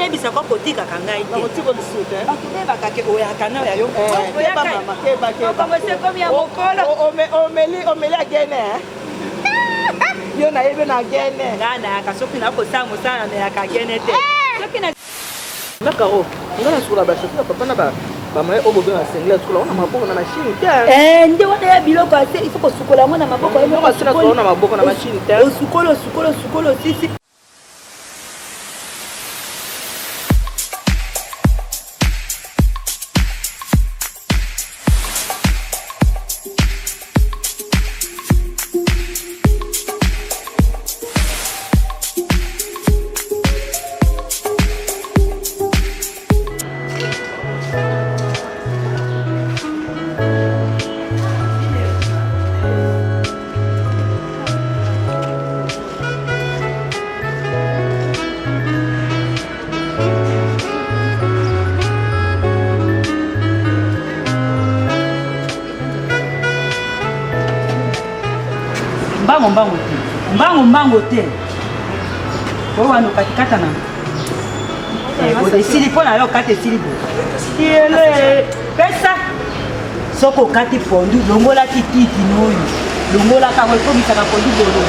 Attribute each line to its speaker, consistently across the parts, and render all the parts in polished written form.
Speaker 1: yebisa kwa kotika kangai te.
Speaker 2: Bakotiko lisusu.
Speaker 1: Bakubeba kake oyakana ya yo.
Speaker 2: Keba mama, keba.
Speaker 1: Comme c'est comme ya mokolo.
Speaker 2: Omeli agene. Yo na yebe na agene.
Speaker 1: Ngana kasoki na ko sango sana na yakagene te. Soki na
Speaker 2: Nakaro. Ngana sura ba chef papa na ba. Bamaye obobe na sengla sukula ona maboko na machine te.
Speaker 1: Nde wana ya biloko ate il faut ko sukola mwana maboko yo
Speaker 2: ko sina ko na maboko na machine te.
Speaker 1: Sukolo sisi. Mbango te. Kwa wano katikata na. Ode sili pona lo kate sili bo. Ele pesa. Soko kati pondu longola tititi noyo. Longola ka ko komisa ka pondu bolo.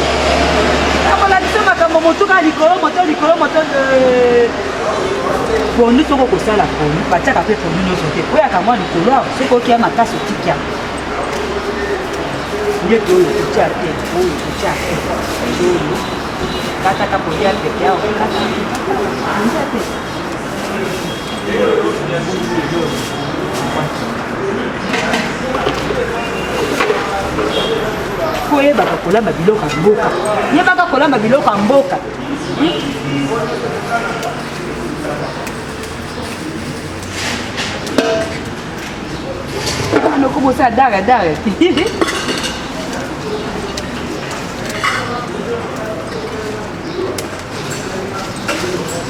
Speaker 1: Akola tsoma ka motoka likolo moto pondu soko ko sala pondu. Bataka pe pondu no sote. Oya ka mwa likolo soko kia makasi tikia. Ndiye tu kuchate, kuchate. Kata kapodia peke yao. Koye baka kolamba biloko ya mboka. Ye baka kolamba biloko ya mboka. Ano ko bosa dara.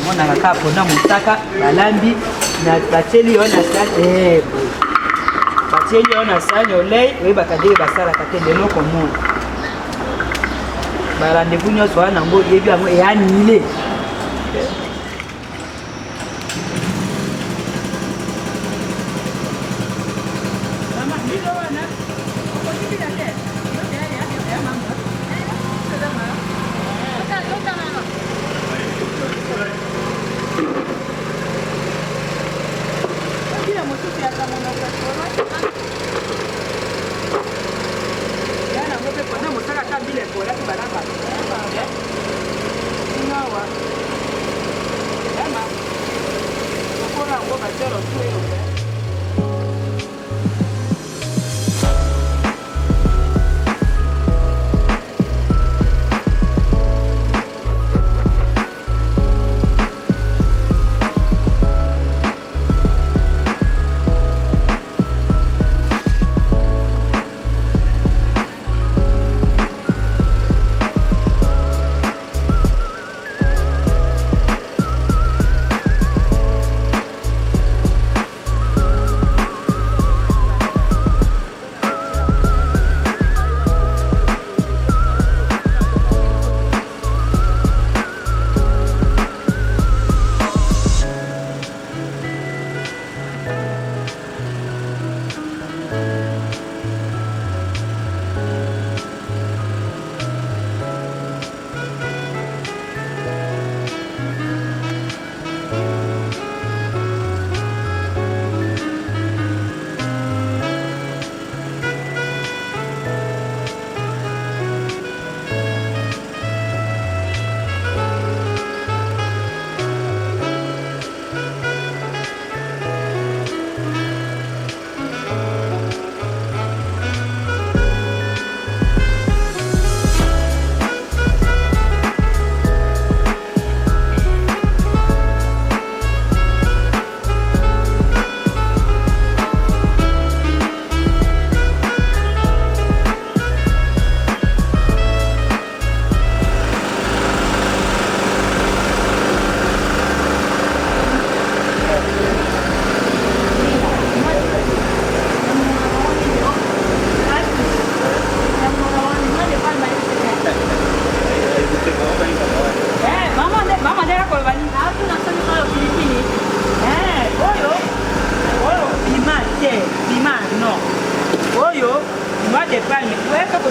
Speaker 1: Mona kaka pona mutaka balambi na bateli yo na sale bateli yo na sale olei we bakade basala katende loko mo ba rendez-vous nyonso wana ngo yebi yango e anile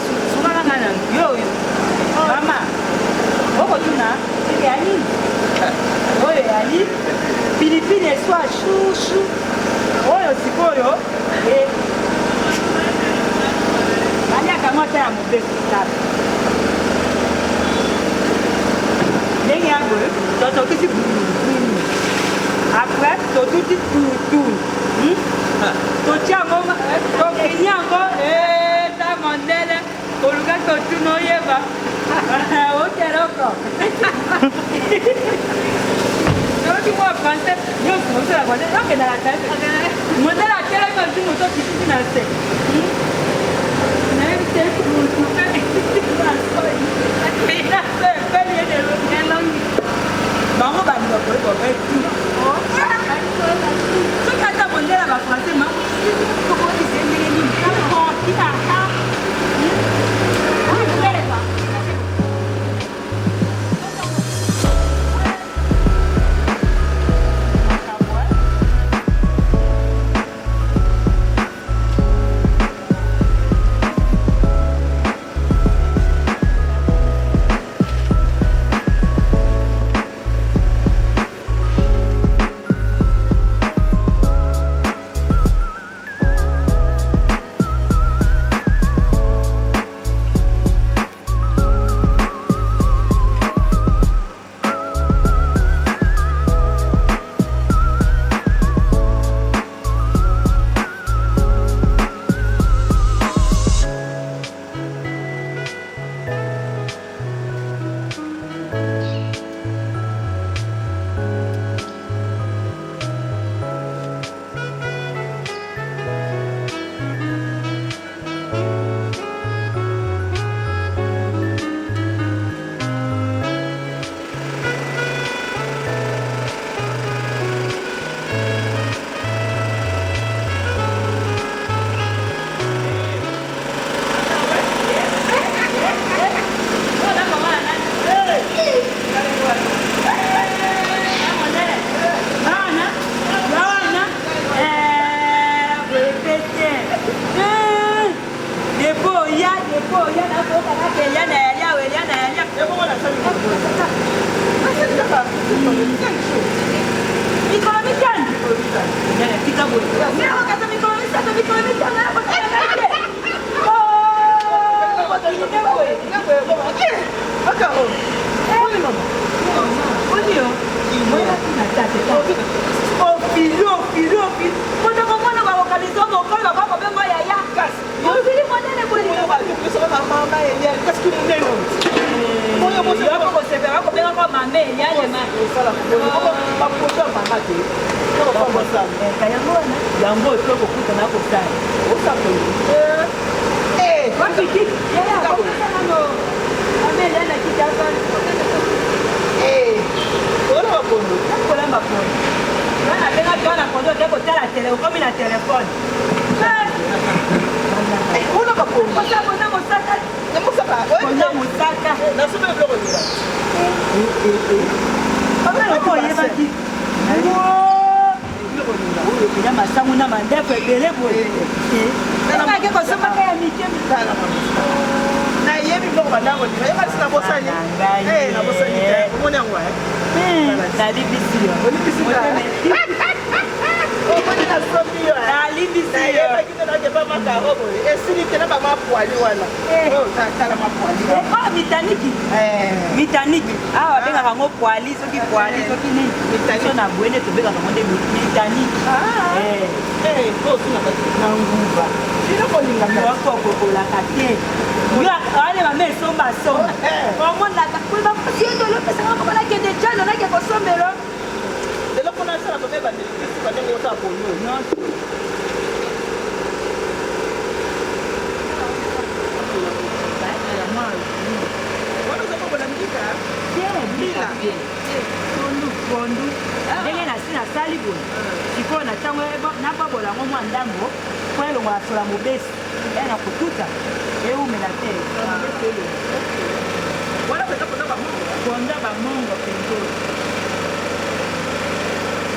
Speaker 1: kusungana ngana yo mama oko tuna yani oyo yani pilipili eswa shushu oyo sikoyo maniaka mota ya mobesu tata ndenge yango totokisi bulubulu après totuti tutu totia yango tokini yango ntango ndele koluka totuna oyeba okeloko soki mwa français nyonso mosala français okendaka te modele atelemi ozi moto kititi na se nayebi te mutu bango bandima koyeba batu soki ata mondele ya bafrançais makokoise ndenge nini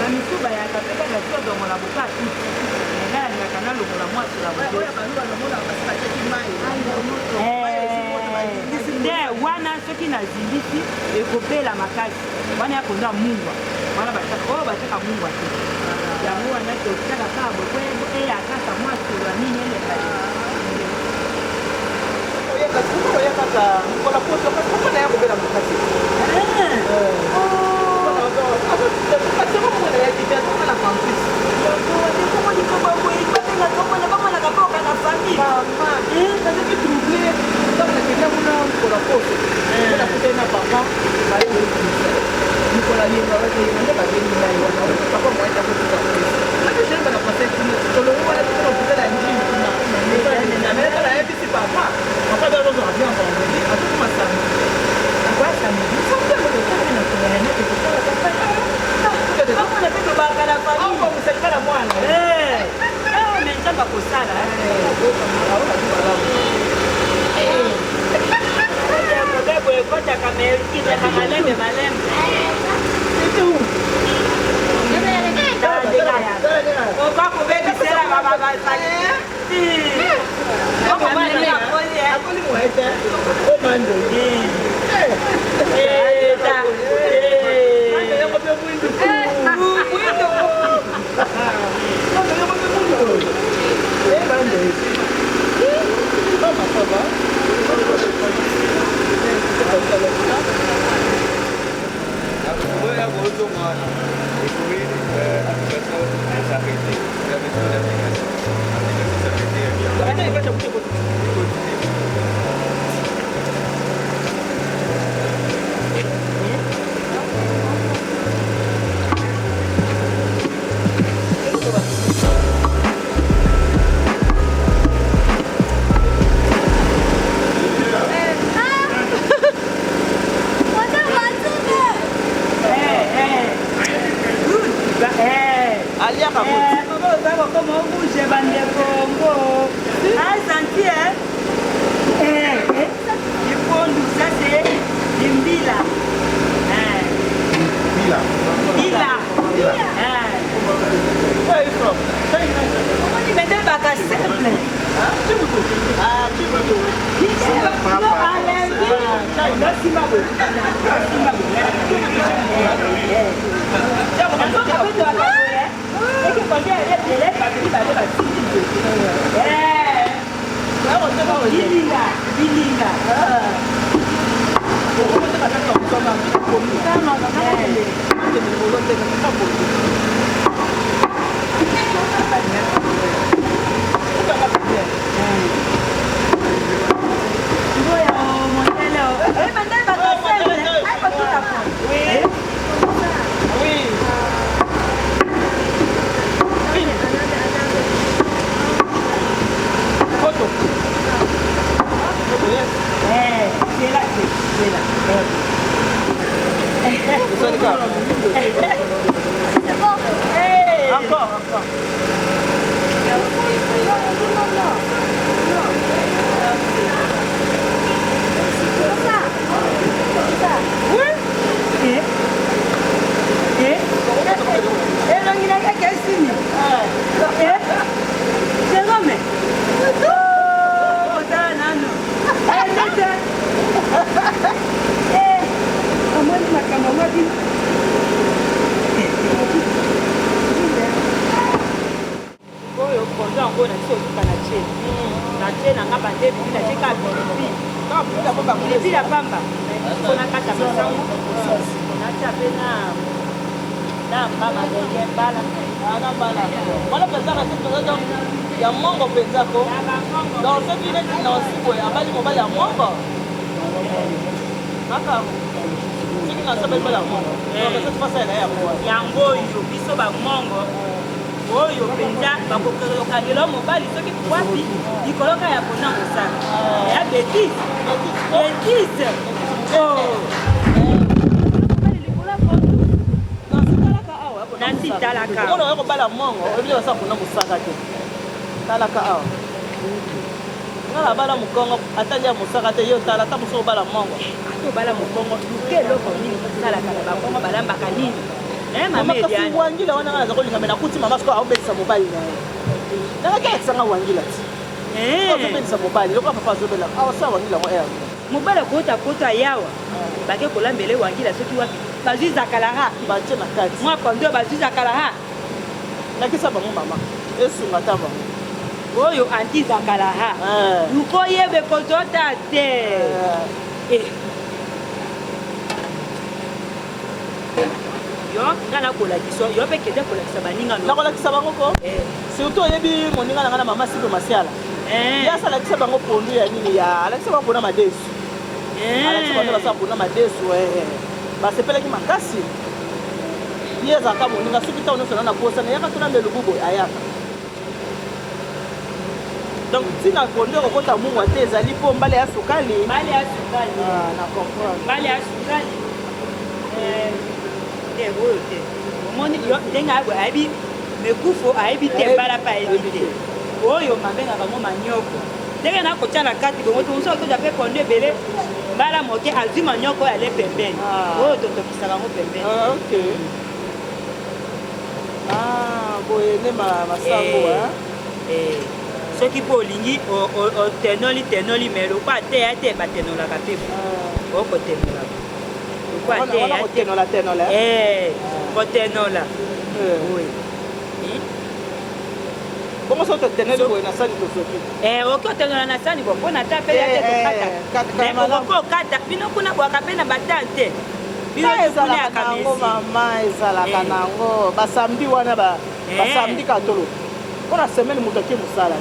Speaker 1: Misuba ya kapeka na sio dongo la bukati. Ngala ni kanalo
Speaker 2: la moitié la moitié.
Speaker 1: nde wana soki nazindisi ekopela makasi wana ya konda mungwa wana oyo bataka mungwa te yango wana totaka kaka bokwe eya kaka mwa sola nini eleka
Speaker 2: oya kaka mkola poto kasi papa na ya kobela makasi
Speaker 1: yango oyo biso bamongo oyo mpenza bakokokangela mobali soki wapi likoloka ya kona kosala ya betise nasi talaka
Speaker 2: omona oyo kobala mongo oyebi osa kona mosaka te talaka awa ngala bala mokongo atali ya mosaka te yo tala ata moso obala mongo
Speaker 1: tobala mokongo luke eloko nini kosalaka na bakongo balambaka nini
Speaker 2: mamakafuwangila wana nga naza kolinga me nakuti mama soko aobetisa mobali na ye nakakisanga wangila ti ozopelisa mobali loko papa azobela awasa wangila ngo air
Speaker 1: mobali kota yawa bake kolambele wangila soki wapi bazwizaka laha
Speaker 2: batie na kati
Speaker 1: mwa kondo bazwizaka laha
Speaker 2: nakisa bango mama esunga ta bango
Speaker 1: oyo antizaka laha luko yebe kozota te yo nga nakolakisa yo mpe kende kolakisa baninga
Speaker 2: nakolakisa bango ko surtout oyebi moninga na nga na mama sipe masiala ye asalakisa bango pondu ya nini ya alakisa bango mpona madesu alakisa bango basala mpona madesu basepelaki makasi ye ezalaka moninga soki ntango nyonso na na posana yaka tona mbe lububo ayaka donc ntina pondu ekokota mungwa te ezali mpo mbale ya sukali na comprendre
Speaker 1: mbale ya sukali oyo te omoni ndenge ayebi mekufu ayebi te mbala mpe ayebi te oyo babengaka ngo manyoko ndenge nakotya na kati bongo tomoso okoza mpe pondo ebele mbala moke azwi manyoko oyo ale pembeni oyo totokisaka ngo pembeni
Speaker 2: boye nde masango
Speaker 1: soki mpo olingi otenoli me lokwa ateya te batenolaka mpe okotenolaka kotenola
Speaker 2: bongo so toteneli boye na sani tosoki
Speaker 1: oki otenola na sani bo mpona ta mpe yate tokata okata bino kuna bwaka mpe na batante
Speaker 2: ezalaka nango mama ezalaka nango basamdi wana basamdi katolo mpona semaine moto akie mosala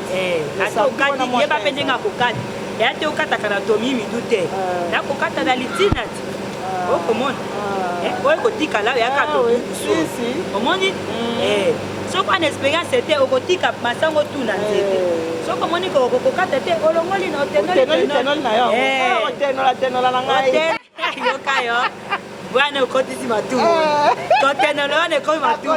Speaker 1: okati yeba mpe ndenge akokata eya te okataka na tomi midu te nakokata na litina ti okomona oyo kotikala oyaka tomisu omoni soki wana expérience te okotika masango tuna nzete soki omoni kokokata te olongoli na
Speaker 2: otenoli na yo otenola na ngai
Speaker 1: yoka yo bwana okotisi matumu kotenola wana ekomi matumu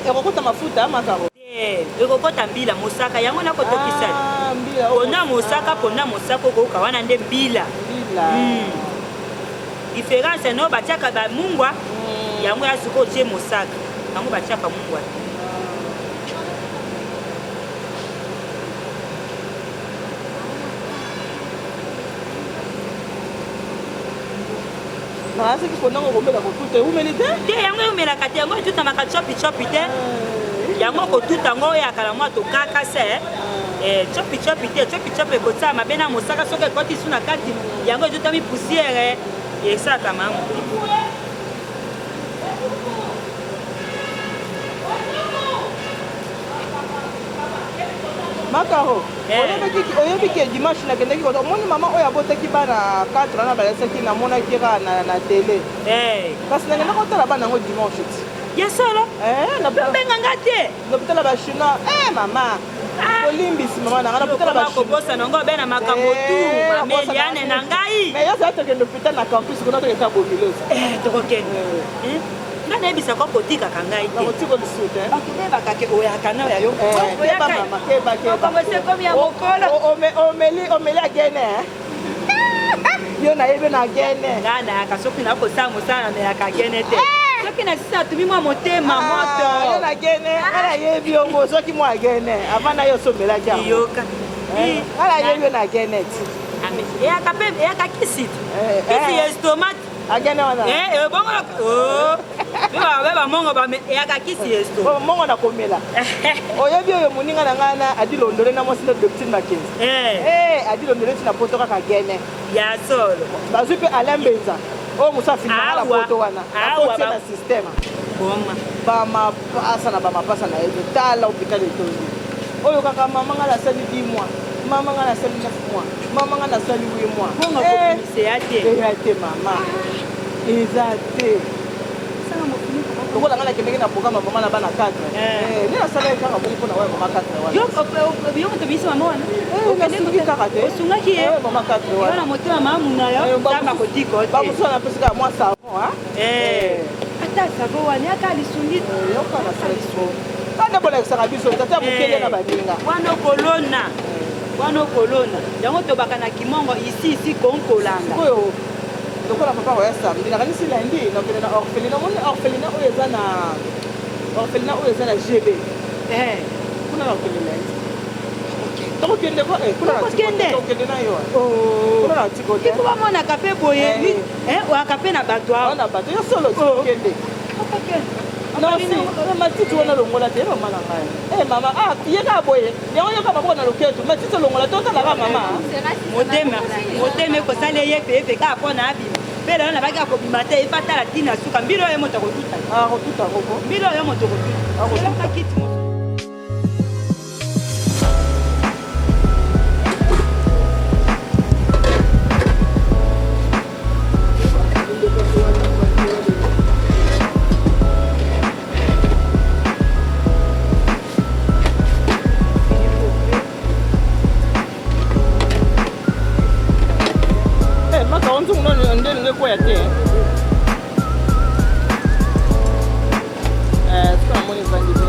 Speaker 2: ekokota mafuta makaro
Speaker 1: ekokota mbila mosaka yango nakotokisa pona mosaka okoyoka wana nde mbila différence no batiaka bamungwa yango ya sikoyo otie mosaka yango batiaka mungwa
Speaker 2: soki pondango okomela kotuta eumeli te
Speaker 1: te yango eumelaka te yango etutamaka chopi te yango kotuta yango oyaka na mwa tokaka se chopi te chopi ekosala mabe na mosaka soki ekoti su na kati yango etutami poussière esalaka mango
Speaker 2: makaro oyebi ke dimanche nakendaki koto omoni mama oyo abotaki bana 4 wana balasaki namonaki kaka na tele kasi nakendaki kotala bana yango dimanche ti
Speaker 1: yesolo benganga te
Speaker 2: naputala bachinois mama olimbisi mama nanga
Speaker 1: naputalakobosa nango bena makambo tu mameliane na ngai
Speaker 2: mais yoza tokende hôpital na campus kuna tokeka bomilosi
Speaker 1: tokokende nga nayebisaka kotikaka ngai
Speaker 2: teotiko lisu te
Speaker 1: tobebaka ke oyaka na oya yo
Speaker 2: komi ya mokolo omeli agene yo nayebi na gene
Speaker 1: nga nayaka soki nakosala mosala nayaka gene te soki na sisi atumi mwa motema moto
Speaker 2: yo na gene nga nayebi yongo soki mwa gene avant na yo somelaki yango
Speaker 1: yoka
Speaker 2: nga nayebi yo na gene ti
Speaker 1: eyaka mpe eyaka kisi kisi ya estomate
Speaker 2: agene wana
Speaker 1: bongo bamongo eyaka kisi ya esto
Speaker 2: mongo nakomela oyebi oyo moninga na ngai na adi londole na mwasi na doctrine makenzi adi londole ntina poto kaka gene
Speaker 1: ya solo
Speaker 2: bazwi mpe alain mbenza oyo mosu afilmaka na poto wana akotie na systeme bamapasa na ye tala hôpital etondi oyo kaka mama nga nasali 10 mois mama nga nasali 9 mois mama nga nasali 8 mois
Speaker 1: eya te
Speaker 2: mama eza te lokola ngana kendenge na programme mama na bana 4 ne asala kaka bongo mpona wa mama 4 wana
Speaker 1: yo moto biso mama wana
Speaker 2: okendenge kaka te
Speaker 1: osungaki ye
Speaker 2: mama 4 wana
Speaker 1: na motema mamu na yo tamba kodiko te
Speaker 2: bakusala pesika mwa savon
Speaker 1: ata savon wana yaka lisungi
Speaker 2: yokana saliso kana bolakisaka biso tata mokele na baninga wana
Speaker 1: okolona yango tobaka na kimongo isi konkolanda
Speaker 2: oyo lokola papa oya samedi nakanisi lundi nakende na orphelina omoni orphelina oyo eza na gb kuna nakende lundi tokokende kokende na yo kuna na tiko te
Speaker 1: iko bamonaka mpe boye oyaka mpe na bato awa
Speaker 2: na bato yo solo tokokende matiti wana longola te mama na ngai mama yeka boye yango yoka maboko na loketo matiti olongola te otalaka mama
Speaker 1: motema ekosala ye pepe kaka mpo na abima mpe lelo nabaki akobima te efatala ntina suka mbilo oyo moto akotuta mbilo oyo moto akotuta kiti
Speaker 2: koya te sika namoni evandi te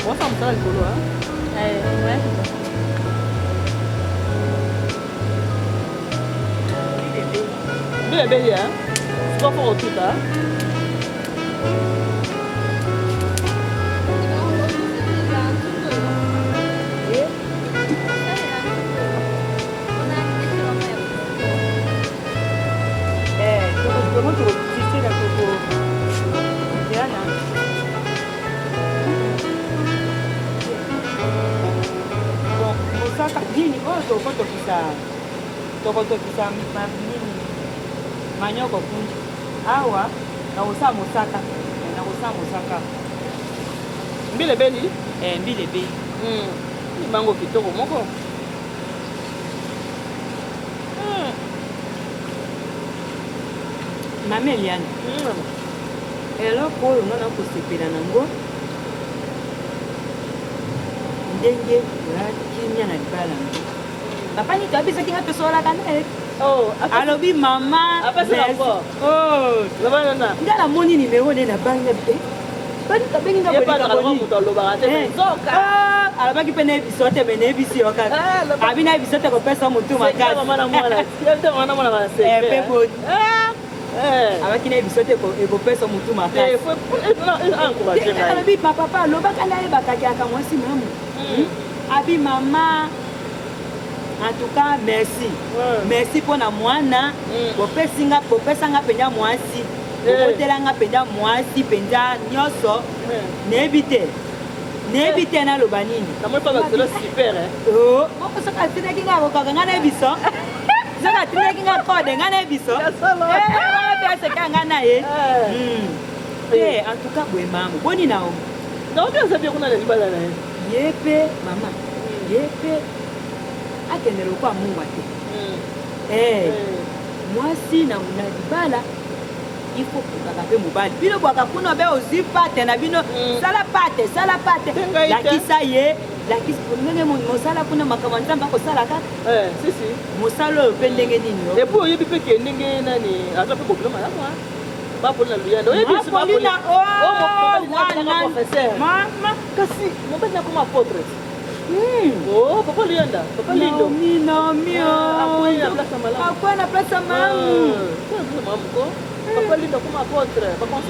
Speaker 2: wasa mosala likolo bilebeli pas pour tout ça.
Speaker 1: manyoko kunji awa nakosa mosaka
Speaker 2: mbile beli
Speaker 1: mbile beli
Speaker 2: libango kitoko moko
Speaker 1: mama Eliane eloko oyo nga nakosepela nango ndenge kimia na libala nango papa nito abisaki nga tosolaka naye alobi mama nga namoni nimero nde na bangi alobaki mpe nayebiso te me nayebisi yo kaka abi nayebiso te kopesa motu makasi abaki nayebiso te ekopesa motu makasi alobi papa alobaka nayebakaki aka mwasi mamu abi mama en tout cas merci merci mpona mwana bopesanga mpenza mwasi bokotelanga mpenza mwasi mpenza nyonso nayebi te naloba nini soki atinaki nga kokaka nga nayebiso soki atinaki nga kode nga nayebiso pe aseka nga na ye te en tout cas boye mamu boni nao ye mpe mama ye mpe akendele okwa mungwa te mwasi na libala ifo kokaka mpe mobali bino bwaka kuna be ozwi pate na bino sala pate lakisa ye ndenge mosala kuna makambo nzambe akosala kaka mosala oyo mpe ndenge nini
Speaker 2: epo oyebi mpe ke ndenge nani aza mpe bobilo malamu bapolina luyanda oyebiwana kasi mobali nakoma apotre papa Luyanda, papa Lindo.
Speaker 1: Akwai na place mamu.
Speaker 2: Papa Lindo como apotre,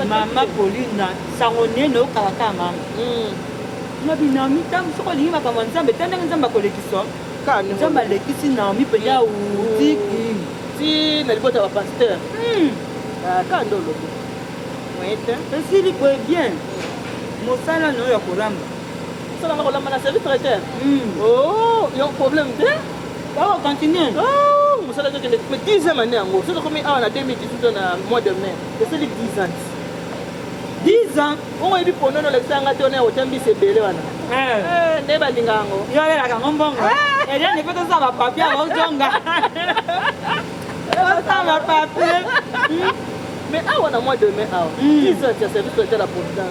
Speaker 1: mama Paulina, sangonene okaka mama. Nabi nami tam soko lingi makambo nzambe tanda nzamba kolekiso. Nzamba lekisi nami penya utiki.
Speaker 2: Ti na libota wa pasteur. Kando lobo. Wete.
Speaker 1: Esili ko bien. Mosala no ya kuramba.
Speaker 2: Ça va la mana service traiteur. Il y a un problème de
Speaker 1: on continue.
Speaker 2: Oh, ça veut dire que mais 10e année en gros. C'est comme en 2018 dans mois de mai. C'est les 10 ans.
Speaker 1: 10 12 ans.
Speaker 2: On dit pour nous, le sang a tourné au temps de se béler. Ne pas l'ingango.
Speaker 1: Il y a la gambongo. Et là, il faut que ça va papier à Ojonga. Ça va papier.
Speaker 2: Mais on a moins de mai. Qui ça, tu as servi de la providence?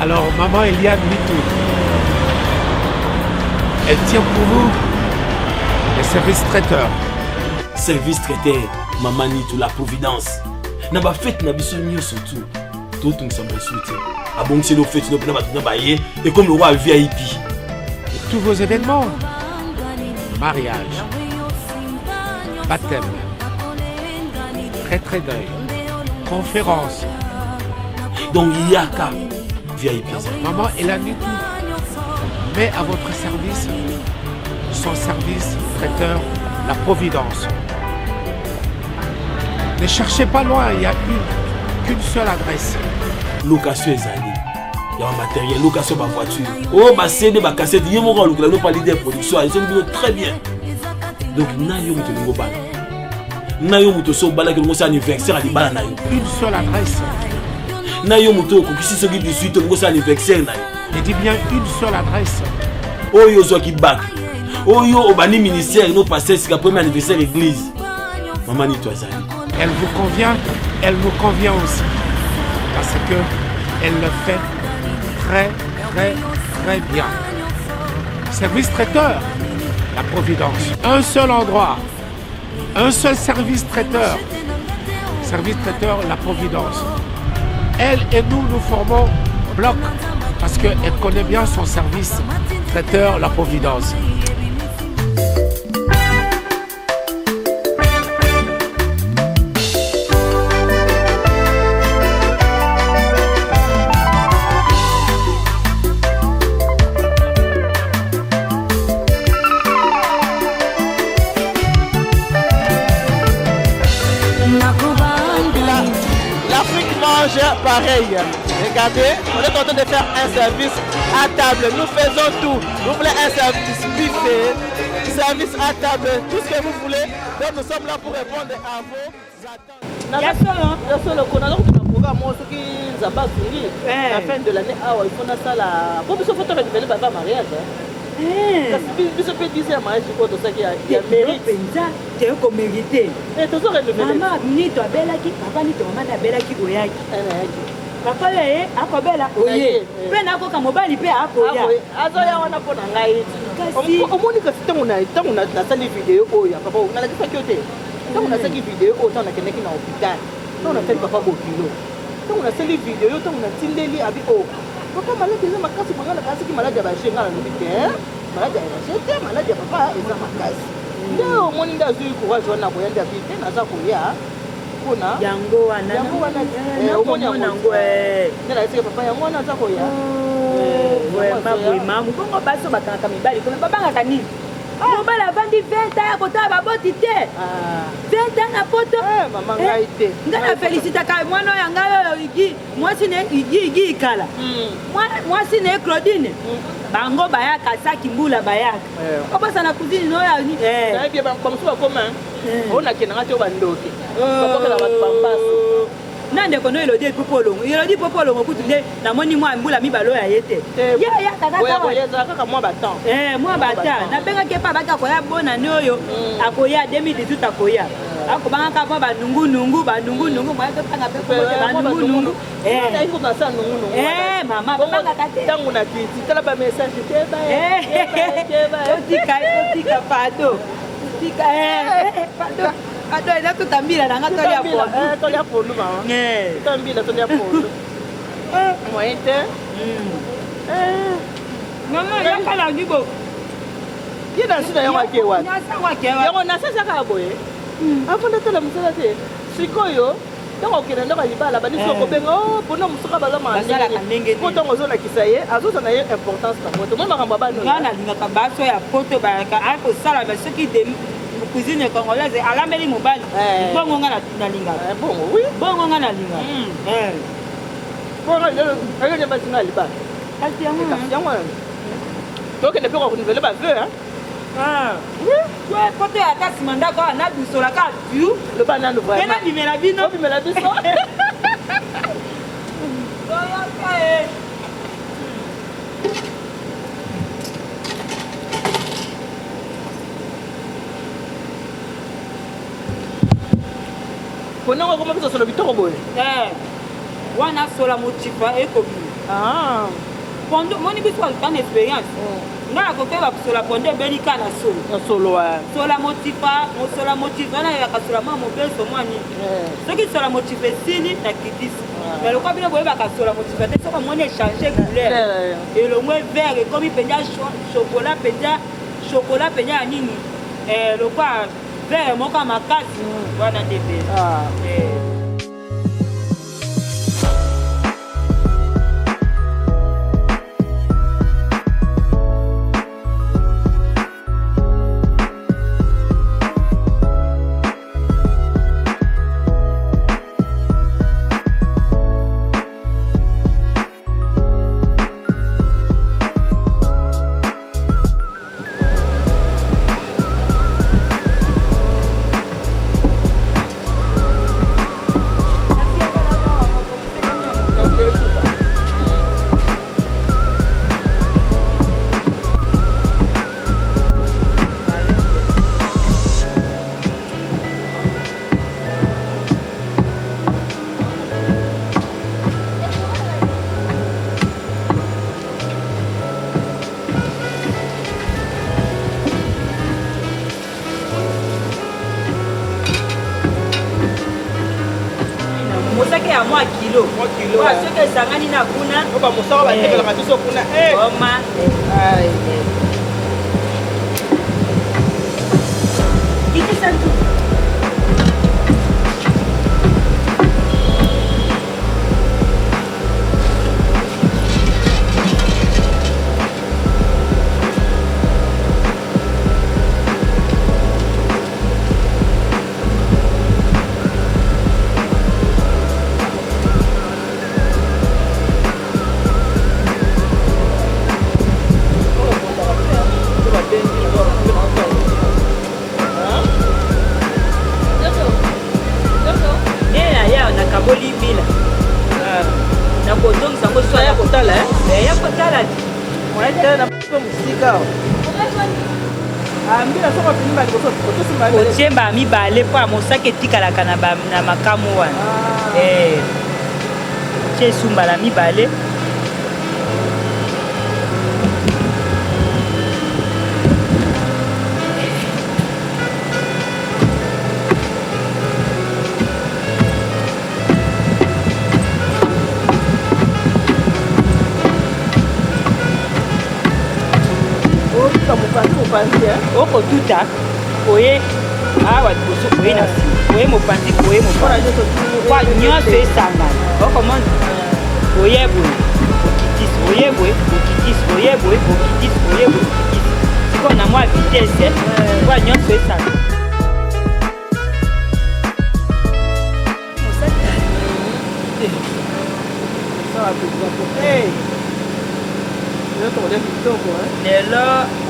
Speaker 3: Alors, maman Eliane Mitou, elle tient pour vous les services traiteurs.
Speaker 4: Service traiteur, maman Nitou, la providence. N'a pas fait na biso surtout. Tout nous sommes soutien. Ah bon, c'est nos fêtes, nos plans, nos baillés, et comme le roi VIP.
Speaker 3: Tous vos événements, mariage, baptême, retrait d'œil, conférence.
Speaker 4: Donc il y a qu'à VIP.
Speaker 3: Maman Eliane Mitou met à votre service son service traiteur, la providence. Ne cherchez pas loin, il n'y a qu'une seule adresse.
Speaker 4: Location Ezali. Il y a un matériel, location de ma voiture. Oh, ma CD, ma cassette, il y a mon rôle, nous parlons des productions, ils sont très bien. Donc, nous avons un bal. Nous avons un anniversaire à l'Ibala.
Speaker 3: Une seule adresse.
Speaker 4: Nous avons un 18 anniversaire.
Speaker 3: Je dis bien une seule adresse.
Speaker 4: Oh, yo, zo qui back. Oh, yo, au bani ministère, nous passons c'est le premier anniversaire de l'église. Maman Nitou Ezali.
Speaker 3: Elle vous convient, elle nous convient aussi. Parce que elle le fait très, très, très bien. Service traiteur, la providence. Un seul endroit, un seul service traiteur. Service traiteur, la providence. Elle et nous, nous formons bloc parce qu'elle connaît bien son service traiteur, la providence.
Speaker 2: Pareil, regardez, on est en train de faire un service à table. Nous faisons tout. Vous voulez un service buffet, service à table, tout ce que vous voulez. Donc nous sommes là pour répondre à vos attentes. Il y a solo qu'on a donc un programme qui nous a battu à la fin de l'année. Ah ouais, il faut ça là. Pour nous faire révéler papa mariage. Biso peut dire à mariage quoi tout ça qui a mérite.
Speaker 1: Tu es comme mérité.
Speaker 2: Et tout ça révéler.
Speaker 1: Maman ni toi bella qui papa ni toi maman bella qui oyaki. Papa ye akobela oye. Pe na ko ka mobali pe akoya.
Speaker 2: Azo ya wana pona ngai. Omoni ka sitango na sali vidéo oya papa on a la kifakote. Tant on a sali vidéo autant na keneki na hôpital. Tant on a fait papa bokilo. Tant on a sali vidéo tant on a tindeli abi o. Papa malade eza makasi mangala kasi ki malade ba shenga na hôpital. Malade ya shete malade papa eza makasi. Ndio omoni nda zui courage wana ko yanda bite na za koya. Kuna
Speaker 1: yango wana omoni yango
Speaker 2: nela ese papa yango wana za koya.
Speaker 1: Vraiment vraiment bongo baso bakanga mibali ko babanga kanini. Mobala vandi 20 ans kota baboti te. 20 ans na poto.
Speaker 2: Maman ngai te.
Speaker 1: Ngana félicita ka mwana yanga igi mwasi ne igi kala. Mwasi ne Claudine. Bango bayaka saki mbula bayaka. Obosa na cousine no ya ni.
Speaker 2: Na bien comme ça comment. On a kenanga te bandoki. Papa kala bat bambaso.
Speaker 1: Nande kono Elodie popolongo. Elodie popolongo kutule na moni mwa mbula mibalo ya yete. Ya kaka.
Speaker 2: Oya za kaka mwa batan.
Speaker 1: Mwa batan. Na benga ke pa baka koya bona ne oyo. Akoya 2018 akoya. Akobanga ka mwa banungu mwa ke panga pe ko banungu.
Speaker 2: Na iko na sa nungu.
Speaker 1: Mama banga kate.
Speaker 2: Tangu na kiti tala ba message te ba.
Speaker 1: Tika pado. Tika pado. Ado ina tutambira na ngato ya po.
Speaker 2: To ya po mama. Tutambira to ya po. Moite.
Speaker 1: Mama ya kala ngibo.
Speaker 2: Yena sina ya wake wa.
Speaker 1: Yango
Speaker 2: na sasa ka boye. Afunda tala musala te. Sikoyo donc okende ndako libala baniso kobenga o pona musuka baza
Speaker 1: mazala kanenge
Speaker 2: ko tongo zo na kisaye azoza na ye importance na moto mama kamba bano
Speaker 1: ngana lingaka baso ya poto baraka ako sala ba soki de cuisine congolaise alameli mobali bongo ngana lingaka
Speaker 2: bongo oui
Speaker 1: bongo ngana lingaka
Speaker 2: bongo ngana basinga libala
Speaker 1: kasi yango
Speaker 2: donc ne peut ko nivele ba veu hein
Speaker 1: Ah. Ouais, quand tu as ta simanda quand on a du sur la carte,
Speaker 2: le banane vraiment.
Speaker 1: Elle a mis la vie, non?
Speaker 2: Mais la vie ça. Comment comment ça sur le bitoro boy?
Speaker 1: Wana sola motifa et comme
Speaker 2: Ah.
Speaker 1: Pendant mon niveau une expérience. Nga la côté va sur la pendant belika na solo.
Speaker 2: Na solo ouais.
Speaker 1: Sola motifa na ya kasola mwa mobile so mwani. Ce qui sola motifa sini na kitisi. Mais le quoi bien boye ba kasola motifa te so comme on échanger couleur. Et le moins vert et comme il penya chocolat penya nini. Le quoi vert mon comme makasi. Wana debe.
Speaker 2: Ah.
Speaker 1: Moi kilo. Wa soke sangani na kuna.
Speaker 2: Oba musaka ba tekela matiso kuna.
Speaker 1: Oma.
Speaker 2: Ai.
Speaker 1: Iki santu. Otiemba mibale po mosaka etikalaka na makamu wana. Tie sumbala mibale. Oko tuta oye awa liboso oye na nsima oye mopanzi oye mopanzi kwa nyonso esangana okomona oye boye okitisi oye boye okitisi oye boye okitisi oye boye okitisi sikoyo na mwa vitese kwa nyonso esangana. Lelo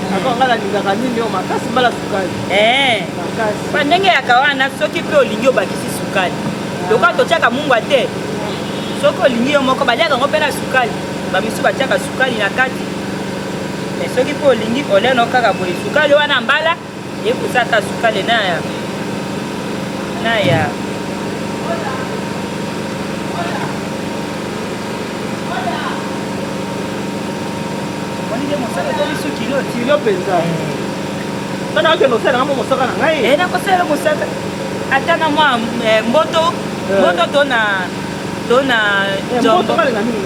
Speaker 2: akongala lingaka nini yo makasi mbala sukali
Speaker 1: makasi ndenge yaka wana soki mpe olingi obakisi sukali lokola totiaka mungwa te soki olingi yo moko baliaka yango mpe na sukali bamisu batiaka sukali na kati me soki mpe olingi oleno kaka boye sukali wana mbala ekosata sukali na ya
Speaker 2: kilo penza sana wake nosela ngamo mosaka na ngai
Speaker 1: nakosela mosaka ata na mwa mboto tona
Speaker 2: mboto kale na nini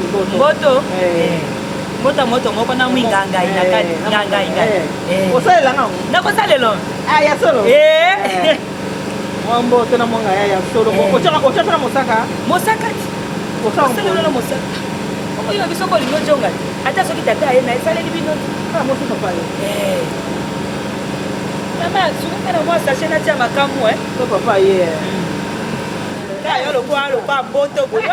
Speaker 1: mboto moko na mwingangai na kati ngangai
Speaker 2: osalela ngamo
Speaker 1: nakosalelo
Speaker 2: ya solo mboto na mwanga ya solo ochaka na mosaka
Speaker 1: osalelo mosaka oyo biso ko lingo jonga ata soki tata ye na esaleli bino
Speaker 2: mosu papa ye
Speaker 1: mama soki kana mwa sachet na tia makamu
Speaker 2: to papa ye
Speaker 1: yo lokwa mboto boye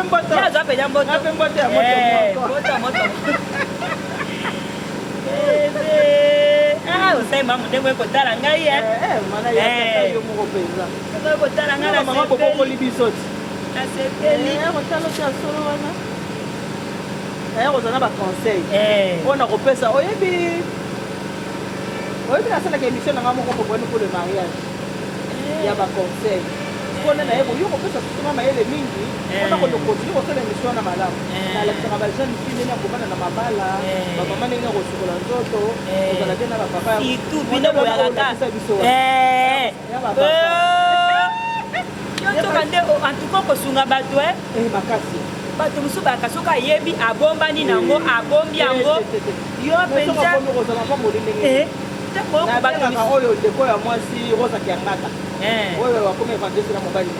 Speaker 1: mboto azwa penya mboto
Speaker 2: ya moto
Speaker 1: Ah, osai mamu ndenge kotala ngai
Speaker 2: mana ya yo moko penza.
Speaker 1: Ndenge kotala ngai na
Speaker 2: mama boko libisoti.
Speaker 1: Na sepeli.
Speaker 2: Kotala tia solo wana. D'ailleurs, on a un conseil. On a repéré ça. Oui, mais la émission pour le mariage. Il y a un conseil. On a un conseil. On a un mingi. On a continué à faire l'émission à Malam. On a la jeune fille qui a na mabala. Maman n'est pas reçue la zoto. On a bien la papa.
Speaker 1: Tout bien au Yalaka. En tout cas, kosunga bato
Speaker 2: makasi.
Speaker 1: Bato musu bakasoka yebi abombani nango abombi yango yo penza
Speaker 2: oyo ndeko ya mwasi rosa kiangata oyo wakome vandesi na mobali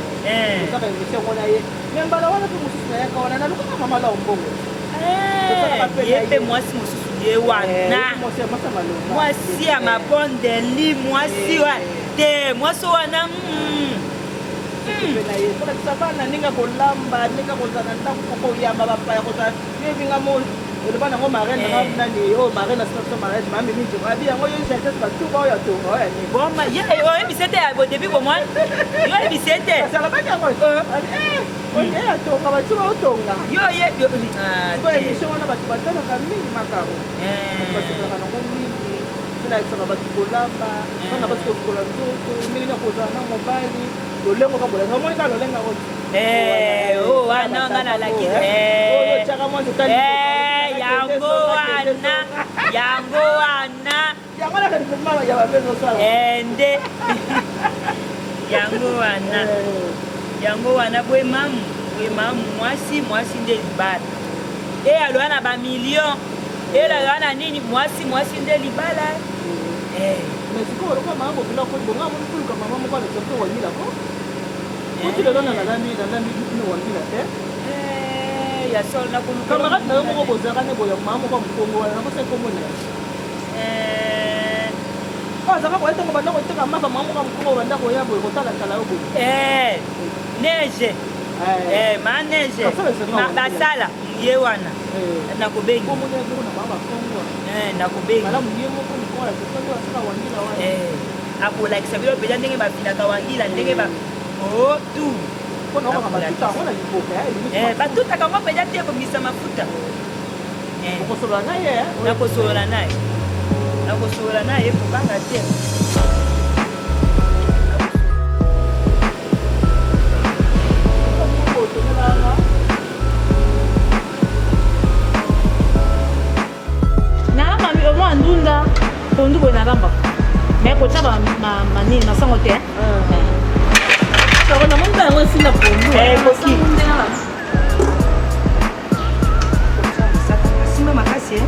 Speaker 2: osaka émission mona ye me mbala wana mpe mosusu na yaka wana nalukaka mama la ombongo
Speaker 1: ye mpe mwasi mosusu ye wana mwasi ya mabondeli mwasi wa te mwasi wana
Speaker 2: savana ninga kolamba ninga kozana ntango koko yamba bapaya kozala yevinga mo eloba nango marraine nani o marraine asimaso mariage mami mingi abi yango yo cherche batuka oyo atonga oyo ani
Speaker 1: boma ye oyebisi ete au début bomwa yo oyebisi ete
Speaker 2: asalabaki yango oye atonga batuka otonga
Speaker 1: yo yebi
Speaker 2: émission wana bato batalaka mingi makaro basepelaka nango mingi elakisaka bato kolamba bana basi kokola nzoto mingi na kozala na mobali lolengo ka bolengo omoni ka lolenga oti
Speaker 1: wana nga nalakisi yango wana nde yango wana bwe mamu mwasi nde libala aloya na bamillion elaloya na nini mwasi nde libala
Speaker 2: mais sikoyo oloko mama bobila koti bonga moni kuluka mama moko alexemple wangilako koti lelo nalambi no wangila te
Speaker 1: ya sol nakoluka
Speaker 2: camarade na yo moko bozalaka ne boya mama moko mokongo wana nakosa komona azaka koyetango banda koteka maka mama moko mokongo banda koya boye kotalatala yo boye
Speaker 1: neige manege basala ye wana nakobengi nakobengi akolakisa bilo mpenza ndenge bafilaka wangila ndenge tu batutaka ngo mpenza te komisa mafuta nakosolola naye kokanga te
Speaker 5: ndunda pondu boye na ramba mais kotia manini masango te
Speaker 2: na monda yango esinda pondu
Speaker 1: simba makasi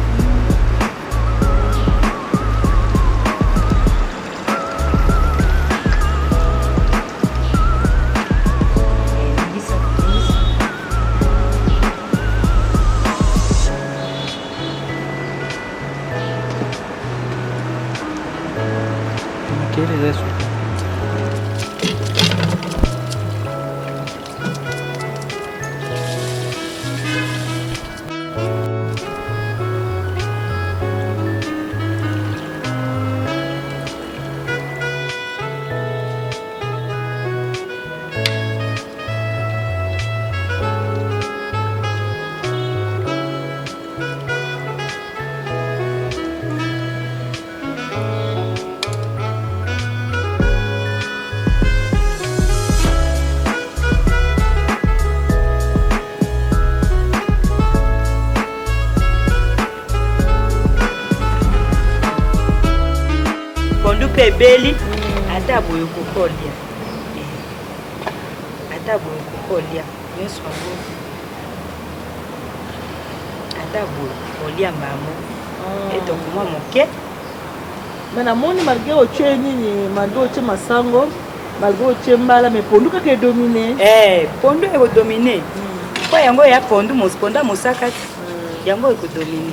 Speaker 6: ¿Quieres eso?
Speaker 1: ebeli ata boye kokolia nyonso yango ata boye kolia mbamo etokoma moke
Speaker 2: me namoni malgré otie nini malgré otie masango malgré otie mbala me pondu kaka edomine
Speaker 1: pondu ekodomine po yango ya pondu mosaka te yango ekodomine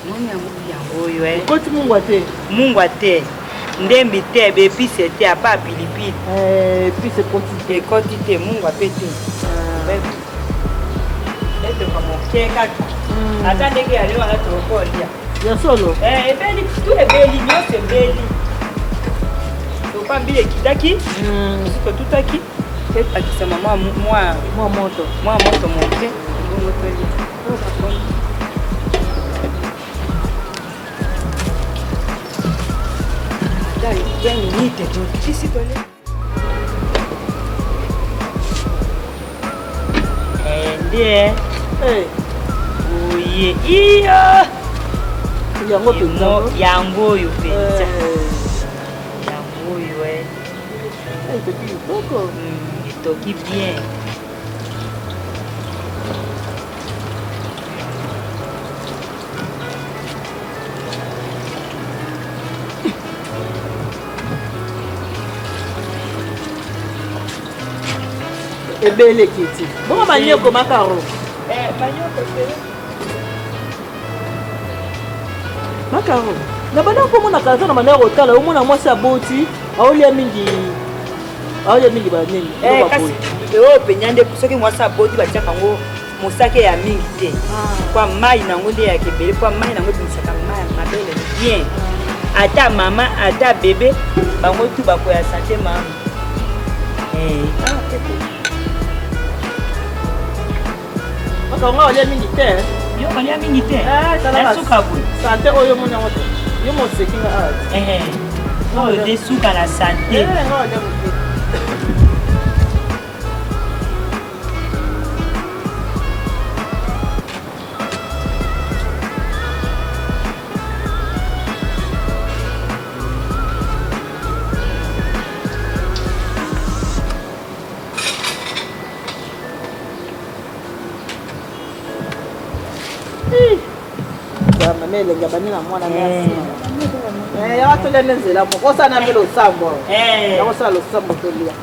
Speaker 1: moni yango oyo
Speaker 2: ekoti mungwa te
Speaker 1: ndembi te bepise te apa pilipili
Speaker 2: epise
Speaker 1: ekoti te mungwa pe te etoka moke kaka ata ndenge yale wana tokolia
Speaker 2: Ya solo.
Speaker 1: Ebeli, tout ebeli, nyonso ebeli. Topambi ekitaki, totutaki, epakisama mwa moto moke, bongo toli. Dai, minute, tisi toli. Ndiye. Oye, iya.
Speaker 2: Yango penza.
Speaker 1: Yango oyo penza. Yango oyo
Speaker 2: etoki kitoko.
Speaker 1: Etoki bien.
Speaker 2: Ebele kiti. Bongo banyoko makaro.
Speaker 1: Banyoko pele.
Speaker 2: Makaro. Na bana ko mona kaza na manero otala omona mwasi aboti aolia mingi ba nini.
Speaker 1: Kasi o penyande soki mwasi aboti batiaka ngo mosake ya mingi te. Kwa mai nango nde ya kebele, kwa mai nango bimisaka mai mabele bien. Ata mama, ata bébé, bango tu bakoya santé mama.
Speaker 2: Makango olia mingi te.
Speaker 1: Yo olia mingi te.
Speaker 2: Tala
Speaker 1: suka boy.
Speaker 2: Santé oyo mona ngoto. Yo mo sekinga
Speaker 1: oyo de suka na santé.
Speaker 2: Elenga banina mwana merci. Ya watu lene nzela mokosa na mbele osambo. Ya kosa lo sambo tolia.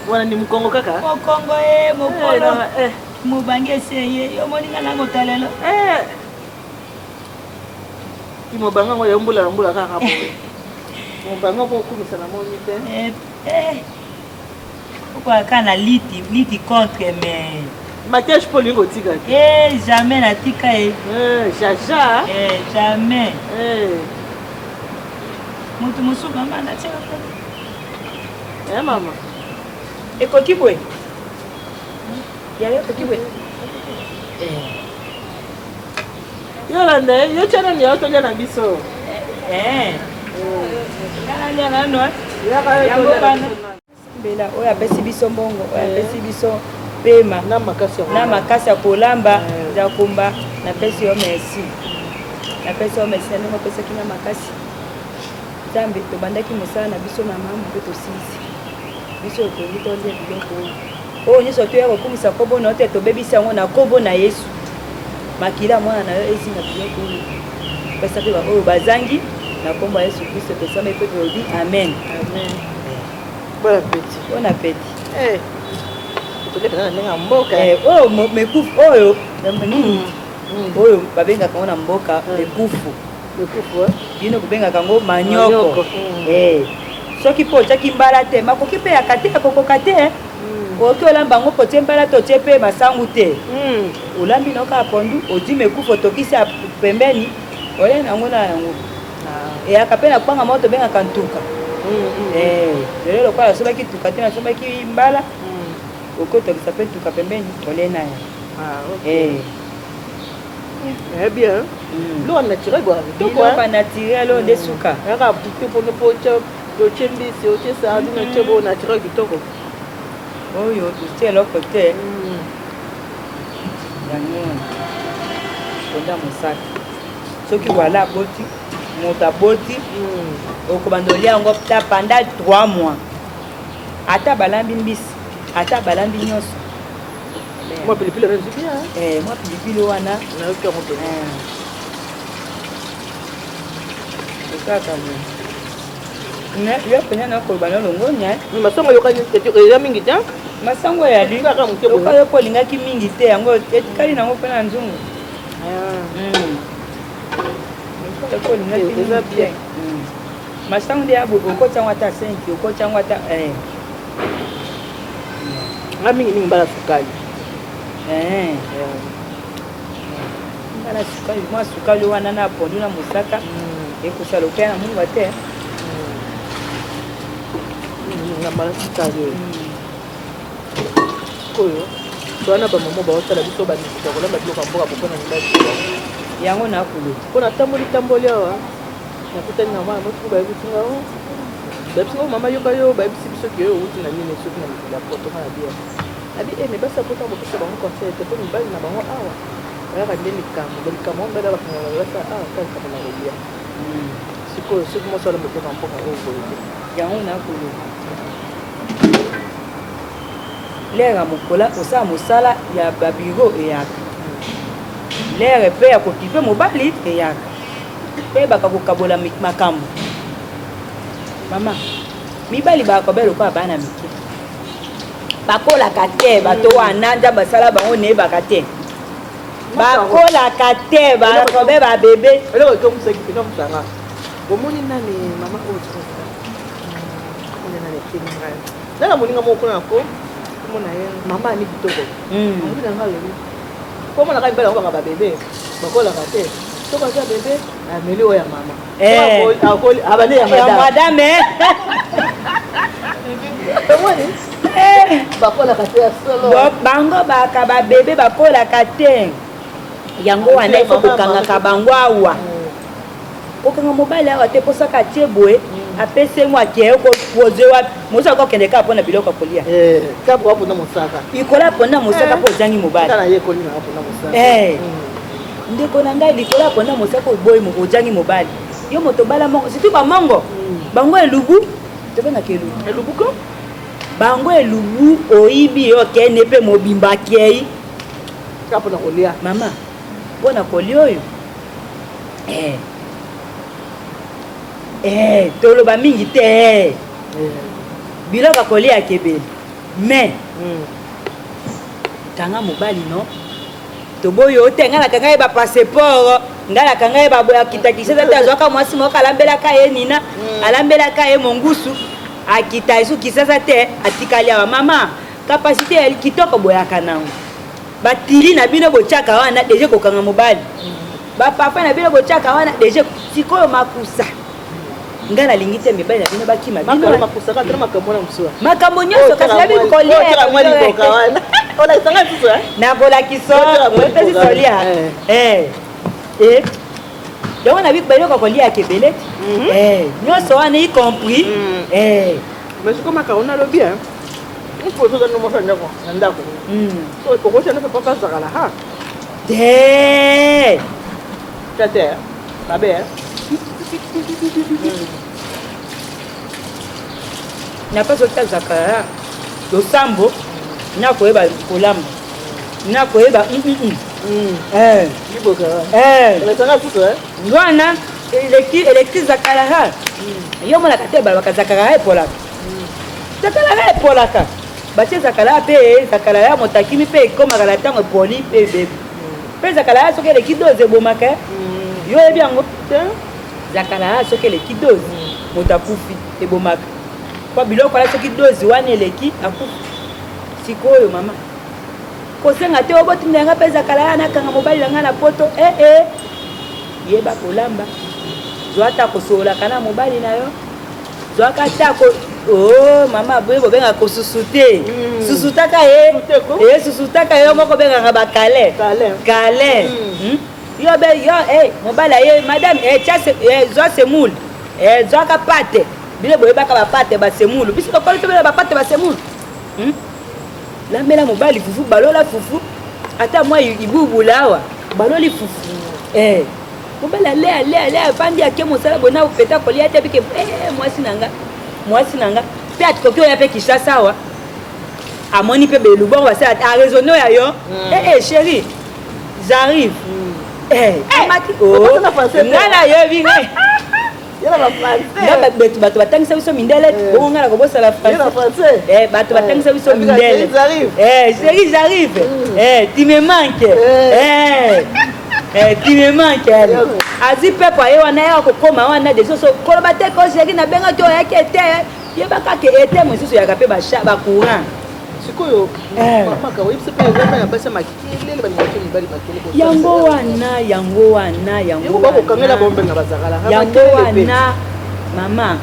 Speaker 2: Wana ni mkongo kaka?
Speaker 1: Mkongo mokolo. Mubange seye yo moninga nango talelo.
Speaker 2: Imobanga ngo yombula kaka hapo. Mobanga ko kumisa na moni te.
Speaker 1: Pourquoi kana liti contre mais
Speaker 2: maquillage pour lui tika.
Speaker 1: Jamais na tika
Speaker 2: jaja.
Speaker 1: Jamais. Mutu musuka manda tshela.
Speaker 2: Mama.
Speaker 1: Ekoki boy. Ya ekoki boy.
Speaker 2: Yo lande, yo tshana ni auto na biso.
Speaker 1: Kana na no.
Speaker 2: Ya
Speaker 1: ngo bana. Bela oya pesi biso mbongo, oya pesi biso pema
Speaker 2: na
Speaker 1: makasi ya kolamba za kumba na pesi yo merci. Na pesi yo merci ndenge pesa kina makasi. Zambe to bandaki mosala na biso na mamu pe to sisi. Biso to ngito ndia biloko. O nyiso to yako kumisa kobo na ote to bebisa ngo na kobo na Yesu. Makila mwana na yo ezinga biloko. Pesa pe ba o bazangi na kombo ya Yesu Kristo pesa me pe to di amen.
Speaker 2: Amen. Bon appétit.
Speaker 1: Bon appétit. Mekufu oyo oyo babengaka ngo na mboka mekufu bino kobengaka ngo manyoko. Soki mpo otiaki mbala te makoki mpe yaka te akokoka te oki olamba yango po tie mbala te otie mpe masangu te olambi naoka pondu odi mekufu otokisi ya pembeni olie nango na yango eyaka mpe na kwanga moko tobengaka ntuka. Lelo lokola nasombaki tuka te nasombaki mbala okotokisa mpe tuka pembeni olie na ya
Speaker 2: bien. L'eau naturelle quoi.
Speaker 1: L'eau naturelle l'eau de suka.
Speaker 2: Yaka petit pour ne pas otie mbisi otie sardine otie bo naturel kitoko.
Speaker 1: Oyo otie eloko te. Yango konda mosaka. Soki wala aboti moto aboti okobanda olia yango pendant 3 mois. Ata balambi mbisi ata balambi nyonso.
Speaker 2: Moi pilipili rezi bien.
Speaker 1: Moi pilipili wana
Speaker 2: na yoki yango te.
Speaker 1: Kaka mo. Yo penya na ko bana longo nya.
Speaker 2: Masango yoka ya mingi te.
Speaker 1: Masango ya li kaka mutebo. Yo ko lingaki mingi te yango etikali nango pena nzungu. Ko lingaki mingi te. Masango de abo ko tangwa ta 5 ko tangwa ta
Speaker 2: mingi bala sukali.
Speaker 1: ana sukali mwa sukali wana na pondu na mosaka ekosala ope na mungu te
Speaker 2: na mala sukali koyo toana bamama baosala biso bandisika kolamba biloko ya mboka mpona mibali
Speaker 1: yango nakolo
Speaker 2: mpona tamboli awa nakutani na mwana motuku bayebisi ngao bayebisi ngao mama yoka yo bayebisi biso ke oyo outi na nini soki na mikili ya poto na bia abi me basi akota bopesa bango conseil te mpo mibali na bango awa bayaka nde likambo balikambo mbele bakangana basa awa ka likambo na kolia sikoyo soki mosala motoka mpoka oyo boye te
Speaker 1: yango nakolo lere mokola osala mosala ya babiro eyaka lere mpe ya kokipe mobali eyaka mpe baka kokabola makambo mama mibali bakobela lokola bana mike bakolaka te bato wana nda basala bango neyebaka te bakolaka te bakobe babebe
Speaker 2: eloko tomusaki pena musanga omoni nani mama oyo nani ekeni ngai nana moninga moko nako mona ye mama ani kitoko angi nanga lobi po mona kai mbela ngobanga babebe bakolaka te soko aza bebe ameli oyo ya mama abane ya
Speaker 1: madame
Speaker 2: omoni bakolaka te ya solo
Speaker 1: bango baka babebe bakolaka te yango wana ifo kokangaka bango awa okanga mobali awa te posaka atie boye apese mwa ke kopoze wapi mosa kokende kaka mpona biloko ya kolia
Speaker 2: kapo wapona mosaka
Speaker 1: ikola mpona mosaka mpo ozangi mobali ndeko na ngai likola mpona mosaka oboyi ozangi mobali yo moto bala moko surtout bamongo bango elubu tobengaka
Speaker 2: elubu ko
Speaker 1: bango elubu oyibi yo okende mpe mobimba akei
Speaker 2: kapo na kolia
Speaker 1: mama mpona kolia oyo toloba mingi te biloko ya kolia ya kebele mais kanga mobali no toboyi oyo te ngai nakanga ye bapasseport ngai nakanga ye baboya kitakisesa te azwaka mwasi moko alambelaka ye nina alambelaka ye mongusu akita esu kisasa te atikali awa mama kapasité ya kitoko boyaka nango batili na bino botyaka wana deja kokanga mobali baparfum na bino botyaka wana deja sikoyo makusa ngai nalingi te mibali na bino bakima makambo nyonso kasi nabi nakolakisa opesi kolia yango nabi biloko kolia kebele nyonso wana y compris
Speaker 2: mais siko makaroni alobi mpo tozani mosa ndako na ndako okotana mpe papa azakala ha
Speaker 1: te
Speaker 2: tate mabe
Speaker 1: napasi otazaka losambo nakoyeba kolamba nakoyeba wana eleki zakalaha yo monaka te balobaka zakalaha epolaka zakalaha epolaka batie zakalaha mpe zakalaha motakimi mpe ekomaka na ntango epoli mpe ebebe mpe zakalaha soki eleki doze ebomaka yo oyebi yango zakalaha soki eleki doze moto akufi ebomaka po biloko wana soki doze wana eleki akufi sikoyo mama kosenga te obotindelanga mpe zakalaha nakanga mobali na ngai na poto yeba kolamba zwata kosolaka na mobali na yo zwaka tako mama boye bobenga kosusu te susutaka ye susutaka yo moko bengaka bakale kale yo be yo mobali ye madame zwa semoule zwaka pate bile boyebaka bapate basemulu bisi kokoli tobela bapate basemulu lambela mobali fufu balola fufu ata mwa ibubula awa baloli fufu mobali ale afandi ake mosala bona opeta kolia te bike mwasi nanga mpe atikoki oya mpe kishasa awa amoni mpe belubongo basala araisonne oya yo chéri j'arrive amati nga nayebi ngai bato batangisa biso mindele ongala kobosala français bato batangisa biso mindele chéri j'arrive tu me manques tu me manques azi pepo aye wana ya kokoma wana desoso koloba te ko chéri nabengaki oyaki ete yebaka ke ete mosusu yaka mpe bacourant
Speaker 2: sikoyo maka oyebisa mpe ezama ya basi ya makelele balimaki mibali makelele
Speaker 1: yango wana
Speaker 2: bakokangela bombenga bazakala
Speaker 1: yango wana mama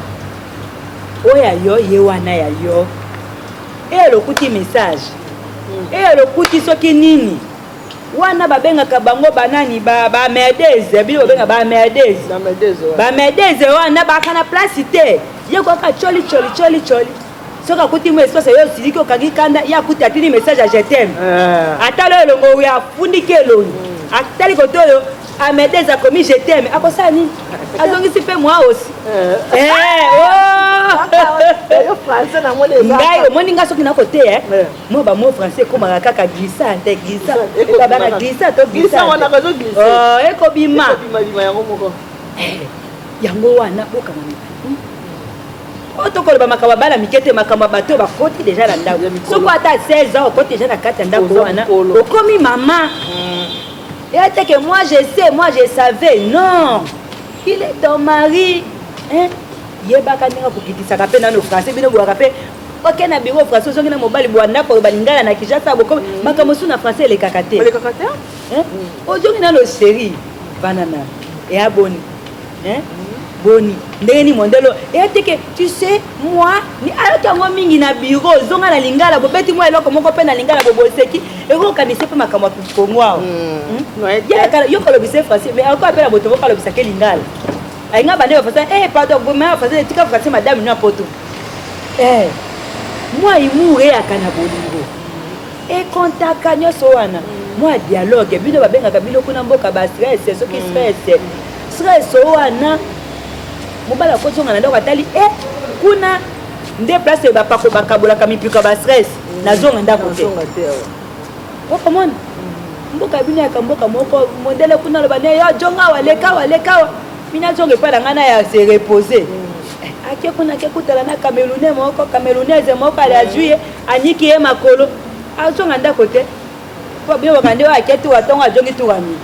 Speaker 1: oya yo ye wana ya yo elokuti message elokuti soki nini wana babengaka bango banani bamerdese bino babenga bamerdese wana baka na place te ye koka choli soki akuti mo espace yo osiliki okangi kanda ye akuti atini message ya je t'aime atalo elongo oyo afundiki elongi atali kote oyo amerdese akomi je t'aime akosala nini azongisi mpe mwa osi ngai omoni nga soki nakote mo bamo français ekomaka kaka glissante babanga glissa to ekobima yango wana bokanga mibali otokoloba makambo bana mike te makambo bato bakoti deja na ndako soko ata 16 ans okoti deja na kati ya ndako wana okomi mama et que moi je sais, moi je savais. Non, il est ton mari. Yebaka ninga kukitisaka pe na no français bino boaka pe. Ok na bureau français zongi na mobali bwanda ko balingala na Kinshasa boko makamosu na français le kakate.
Speaker 2: Le kakate?
Speaker 1: Ozongi na no série banana. Et aboni. Boni ndeni mondelo et que tu sais moi ni alaka ngo mingi na bureau zonga na lingala bobeti moi eloko moko pe na lingala boboseki eko kanise pe makamwa ko moi yo ko lobise français mais encore appelle boto ko lobisa ke lingala ainga bande ba français pardon bo ma français tika français madame no poto moi imure akana bolingo e kontaka nyoso wana moi dialogue bino babengaka bino kuna mboka ba stress soki stress wana mobala kozonga na ndako atali kuna nde place bapako bakabolaka mipika ba stress nazonga ndako te okomona mboka bino ya mboka moko modele kuna loba ne yo jonga waleka mina zonge pa ngana ya se reposer ake kuna ke kutala na camerounaise moko ala juye aniki ye makolo azonga ndako te po bio bakande wa ketu watonga jongi tuwami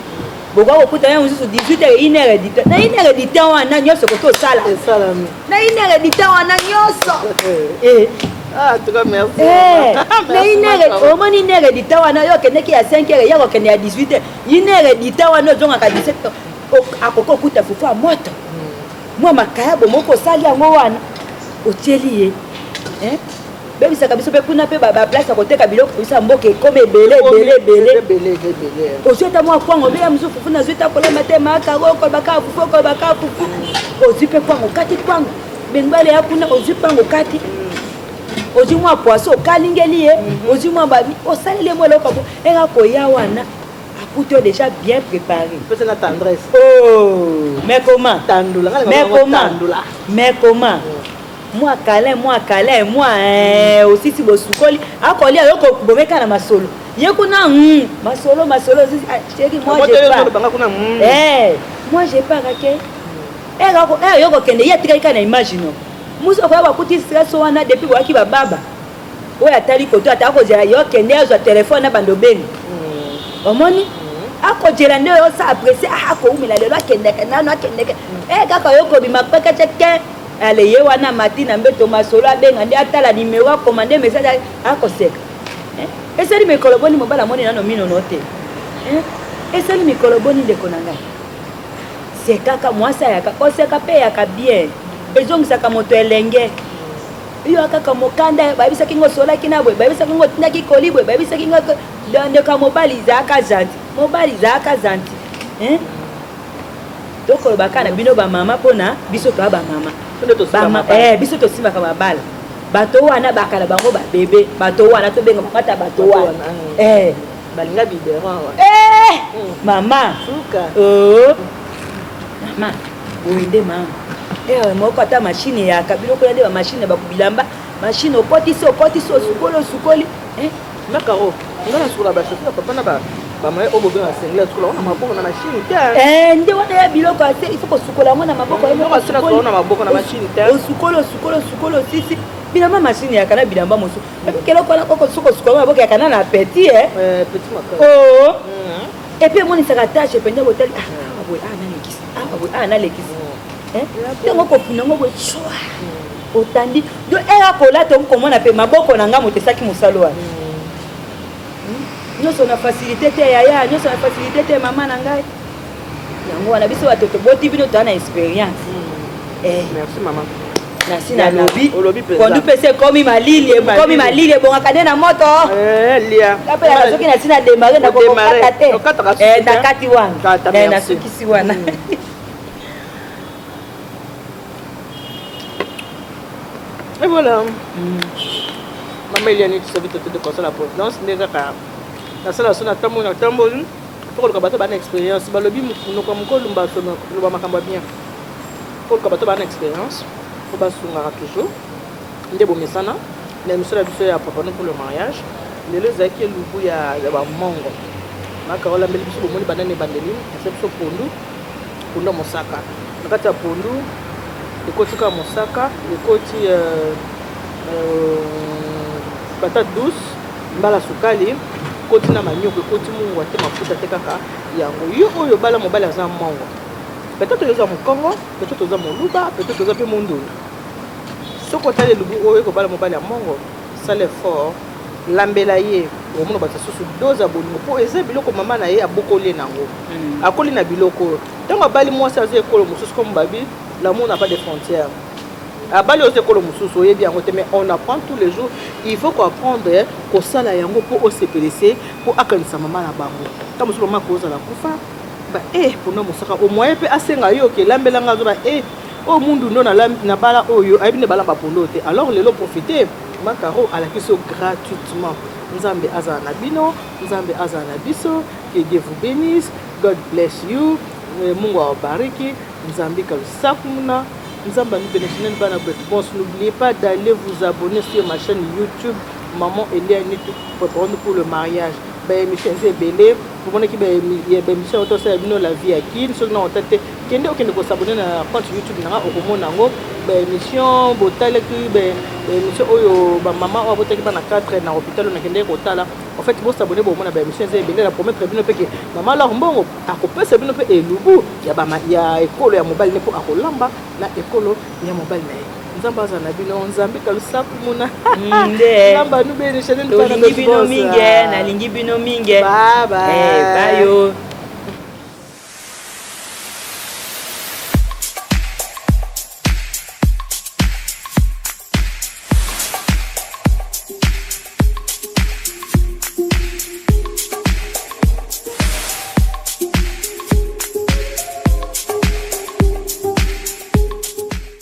Speaker 1: boko okuta ya mususu 18h 1h du temps na 1h du temps wana nyoso ko sala na 1h du temps wana nyoso
Speaker 2: tout cas merci
Speaker 1: na 1h au moins 1h du temps wana yo keneki ya 5h yo kende ya 18h 1h du temps wana zonga ka 17h akoko okuta fufu moto mwa makaya bomoko sali yango wana otieli ye bebisaka biso mpe kuna mpe baplace akoteka biloko bisa mboka ekoma ebele ozwi ata mwa kwango obeya mosu fufu nazwi ta kolamba te makaro okolobaka fufu ozwi mpe kwango okati kwango bengbale ya kuna ozwi kwango okati ozwi mwa poiso okalingeli ye ozwi mwa bami osaleli mwa eloko eka koya wana akuti oyo déjà bien préparé mais comment moi câlin moi aussi si bosukoli akolia yoko bomeka na masolo yekuna masolo chérie moi j'ai pas raqué yoko kende yatika na imagine muso ko bakuti stress wana depuis waki baba oya tali koto atako jera yo kende azwa téléphone na bando bengi omoni akojela nde yo sa apprécier ako umila lelo akendeka nano akendeka kaka yoko bimapaka cheke ale ye wana matina mbeto masolo abenga nde atala numéro akomande message akoseka esali mikolo boni mobala moni nano mino note esali mikolo boni ndeko na ngai sekaka mwasa yaka oseka pe yaka bien ezongisaka moto elenge yo akaka mokanda babisaki ngo solaki na bwe babisaki ngo tindaki kolibwe babisaki ngo ndeka mobali zaka zanti tokoloba kana bino bamama mpona biso toa bamama biso tosimbaka mabala bato wana bakala bango babebe bato wana tobenga bakata bato wana
Speaker 2: balinga biberon
Speaker 1: mama mama oende mama moko ata mashine yaka biloko ya nde bamashine bakubilamba mashine okotisi osukoli
Speaker 2: nakaro nga na sukola bashofeur papa na bamaye oyo bobenga sengle sukola wana maboko na mashine te
Speaker 1: nde wana ya biloko ate il faut kosukola yango na maboko
Speaker 2: na maboko na mashine te
Speaker 1: osukoli osisi bilamba mashine yaka na bilamba mosu keloko wana koko sukosukola maboko yaka na petit
Speaker 2: petit makaro
Speaker 1: epuis emonisaka tashe mpenza botali nalekisi ntango kopuna ngo boye otandi do era kola to komona pe maboko na nga motesaki mosalo wana nyonso na facilité te yaya nyonso na facilité te mama na ngai yango wana biso bato toboti bino toza na expérience
Speaker 2: merci mama
Speaker 1: nasi na lobi kondu pese komi malili ebongaka nde na moto
Speaker 2: lia
Speaker 1: ape na soki nasi na démarre na kokokata te nakati wana nasukisi wana
Speaker 2: et voilà maman Eliane tu savais te de conseil la providence ndeka ka na sala sona tambo na tambo pour que bato bana expérience balobi munoko mukolo mbato loba makamba bien pour que bato bana expérience faut basunga toujours ndebo mesana na émission biso ya papa pour le mariage lelo zaki lubu ya ba mongo makaola mbeli biso bomoni banane bandeli c'est biso pondu mosaka nakati ya pondu ekoti ka mosaka ekoti patate douce mbala sukali ekoti na manioko ekoti mungu te mafuta te kaka yango yo oyo bala mobali aza mongo peut-être oza mokongo peut-être oza moluba peut-être oza mpe mondolo soki otali elubu oyo ekobala mobali ya mongo sale fort lambela ye omona bato susu doze ya bolingo mpo eza biloko mama na ye abokoli nango akoli na biloko oyo ntango abali mwasi aza ekolo mosusu comme babi l'amour n'a pas de frontières. À Bali aussi comme mususu oyebi yango te mais on apprend tous les jours. Il faut qu'apprendre ko sala yango pour se blesser pour akanisa mama na bango. Comme mususu mama ko za la kufa ba pour no musaka au moins pe asenga yo ke lambela nga zo ba o mundu ndo na bala oyo ayebi ne bala ba pondo te. Alors lelo profiter makaro à la question gratuitement. Nzambe azana na bino, Nzambe azana na biso, que Dieu vous bénisse, God bless you. Mungu awabariki. Nzambe kalusakuna Nzamba nous bénéficie bana bon n'oubliez pas d'aller vous abonner sur ma chaîne YouTube Maman Eliane pour le mariage émission Zebele pour mon équipe émission auto ça bino la vie à qui sur non tête kende okende ko s'abonner na compte YouTube na okomona ngo émission botale ki émission oyo ba maman o botaki bana 4 na hôpital na kende ko tala en fait vous s'abonner pour mon émission Zebele la promettre bino peke maman la mbongo akopesa bino pe elubu ya ba ya ekolo ya mobile ne ko akolamba na ekolo ya mobile na Nzamba za na bino Nzambe kalusaku muna Nzamba nous bénisse
Speaker 1: na lingi bino mingi bye bye